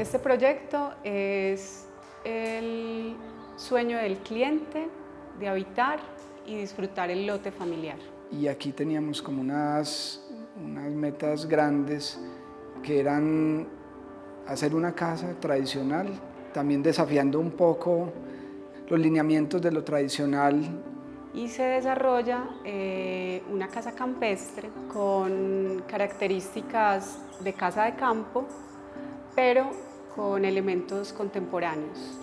Este proyecto es el sueño del cliente de habitar y disfrutar el lote familiar. Y aquí teníamos como unas metas grandes que eran hacer una casa tradicional, también desafiando un poco los lineamientos de lo tradicional. Y se desarrolla una casa campestre con características de casa de campo, pero con elementos contemporáneos.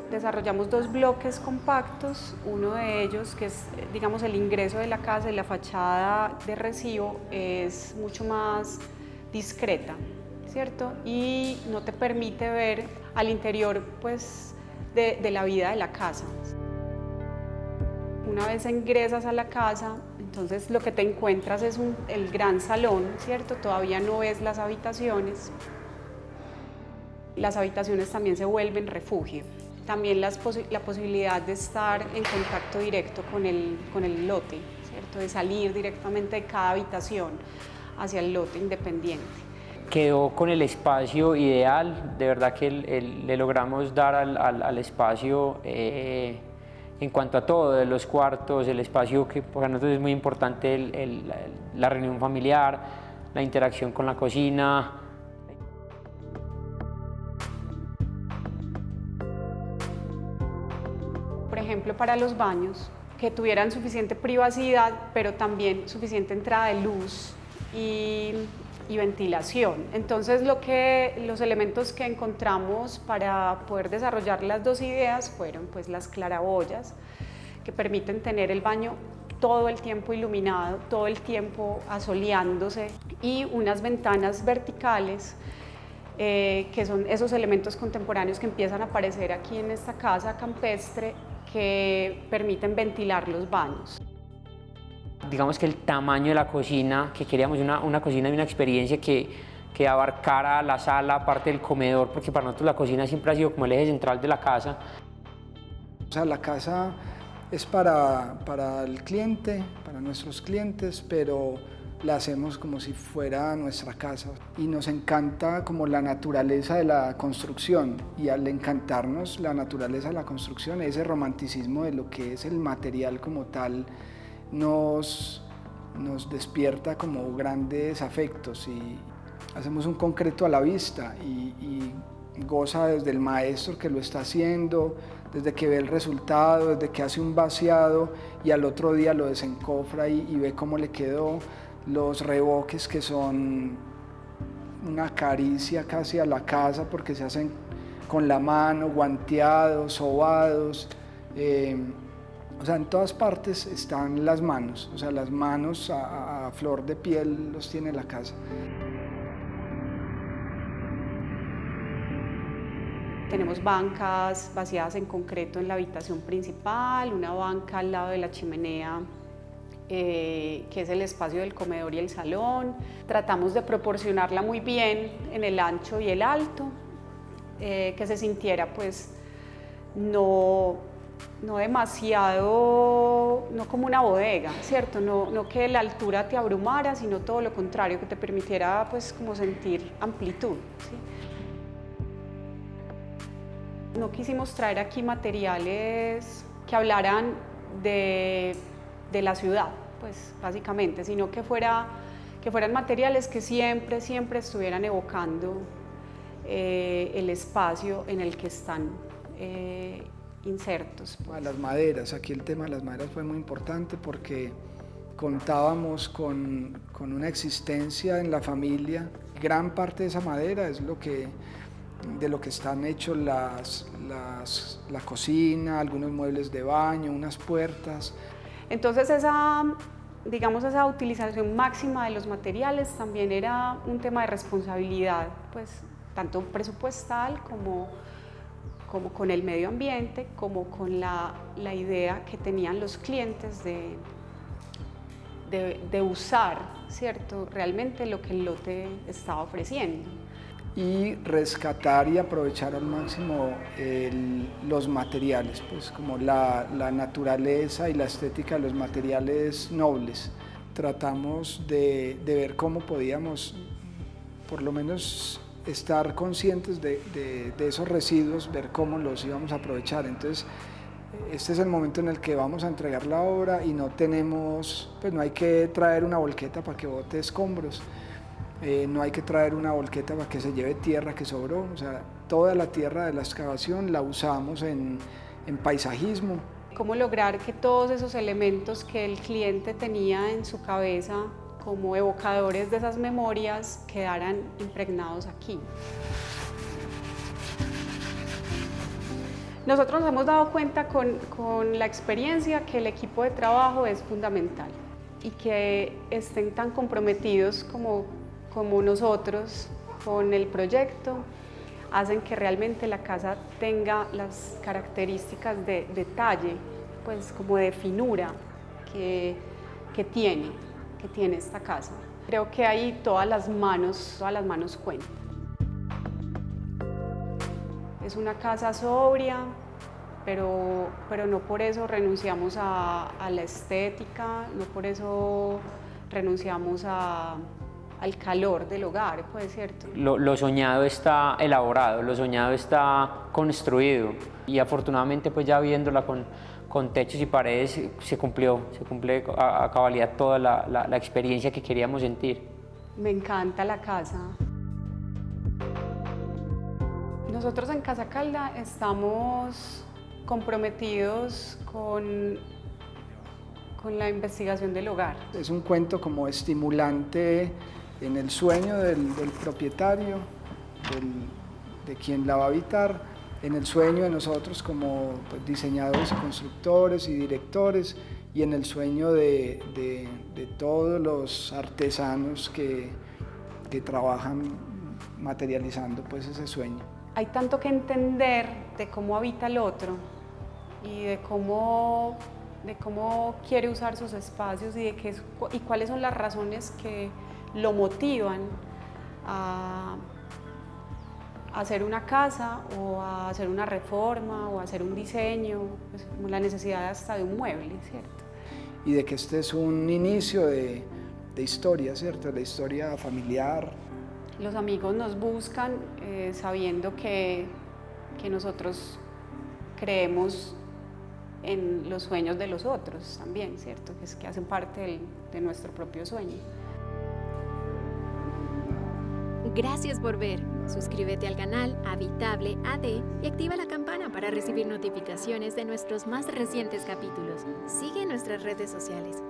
Desarrollamos dos bloques compactos, uno de ellos que es, digamos, el ingreso de la casa y la fachada de recibo es mucho más discreta, ¿cierto? Y no te permite ver al interior, pues, de la vida de la casa. Una vez ingresas a la casa, entonces lo que te encuentras es el gran salón, ¿cierto? Todavía no ves las habitaciones. Las habitaciones también se vuelven refugio. También la posibilidad de estar en contacto directo con el lote, ¿cierto? De salir directamente de cada habitación hacia el lote independiente. Quedó con el espacio ideal, de verdad que le logramos dar al espacio en cuanto a todo, de los cuartos, el espacio que para nosotros es muy importante, la reunión familiar, la interacción con la cocina. Por ejemplo, para los baños, que tuvieran suficiente privacidad, pero también suficiente entrada de luz y ventilación. Entonces, los elementos que encontramos para poder desarrollar las dos ideas fueron pues, las claraboyas, que permiten tener el baño todo el tiempo iluminado, todo el tiempo asoleándose, y unas ventanas verticales, que son esos elementos contemporáneos que empiezan a aparecer aquí en esta casa campestre, que permiten ventilar los baños. Digamos que el tamaño de la cocina, que queríamos una cocina y una experiencia que abarcara la sala, parte del comedor, porque para nosotros la cocina siempre ha sido como el eje central de la casa. O sea, la casa es para el cliente, para nuestros clientes, pero la hacemos como si fuera nuestra casa. Y nos encanta como la naturaleza de la construcción, y al encantarnos la naturaleza de la construcción, ese romanticismo de lo que es el material como tal, nos despierta como grandes afectos, y hacemos un concreto a la vista y goza desde el maestro que lo está haciendo, desde que ve el resultado, desde que hace un vaciado y al otro día lo desencofra y ve cómo le quedó, los revoques que son una caricia casi a la casa porque se hacen con la mano, guanteados, sobados. O sea, en todas partes están las manos, o sea, las manos a flor de piel los tiene la casa. Tenemos bancas vaciadas en concreto en la habitación principal, una banca al lado de la chimenea, que es el espacio del comedor y el salón. Tratamos de proporcionarla muy bien en el ancho y el alto, que se sintiera pues no demasiado, no como una bodega, ¿cierto? No que la altura te abrumara, sino todo lo contrario, que te permitiera pues como sentir amplitud, ¿sí? No quisimos traer aquí materiales que hablaran de la ciudad, pues básicamente, sino que fueran materiales que siempre estuvieran evocando el espacio en el que están insertos. Pues. Las maderas, aquí el tema de las maderas fue muy importante porque contábamos con una existencia en la familia. Gran parte de esa madera es de lo que están hechos la cocina, algunos muebles de baño, unas puertas. Entonces esa utilización máxima de los materiales también era un tema de responsabilidad, pues tanto presupuestal como con el medio ambiente, como con la idea que tenían los clientes de usar, ¿cierto? Realmente lo que el lote estaba ofreciendo. Y rescatar y aprovechar al máximo los materiales, pues como la naturaleza y la estética de los materiales nobles. tratamos de ver cómo podíamos por lo menos estar conscientes de esos residuos, ver cómo los íbamos a aprovechar. Entonces, este es el momento en el que vamos a entregar la obra y no hay que traer una volqueta para que bote escombros, no hay que traer una volqueta para que se lleve tierra que sobró, o sea, toda la tierra de la excavación la usamos en paisajismo. ¿Cómo lograr que todos esos elementos que el cliente tenía en su cabeza como evocadores de esas memorias quedaran impregnados aquí? Nosotros nos hemos dado cuenta con la experiencia que el equipo de trabajo es fundamental y que estén tan comprometidos como nosotros con el proyecto hacen que realmente la casa tenga las características de detalle, pues como de finura que tiene esta casa. Creo que ahí todas las manos cuentan. Es una casa sobria, pero no por eso renunciamos a la estética, no por eso renunciamos al calor del hogar, pues, ¿cierto? Lo soñado está elaborado, lo soñado está construido y afortunadamente pues ya viéndola con techos y paredes se cumple a cabalidad toda la experiencia que queríamos sentir. Me encanta la casa. Nosotros en Casa Calda estamos comprometidos con la investigación del hogar. Es un cuento como estimulante en el sueño del propietario, de quien la va a habitar, en el sueño de nosotros como pues, diseñadores y constructores y directores, y en el sueño de todos los artesanos que trabajan materializando pues, ese sueño. Hay tanto que entender de cómo habita el otro y de cómo quiere usar sus espacios y cuáles son las razones que lo motivan a hacer una casa o a hacer una reforma o a hacer un diseño, pues como la necesidad hasta de un mueble, ¿cierto? Y de que este es un inicio de historia, ¿cierto? De historia familiar. Los amigos nos buscan sabiendo que nosotros creemos en los sueños de los otros también, ¿cierto? Que hacen parte de nuestro propio sueño. Gracias por ver. Suscríbete al canal Habitable AD y activa la campana para recibir notificaciones de nuestros más recientes capítulos. Sigue nuestras redes sociales.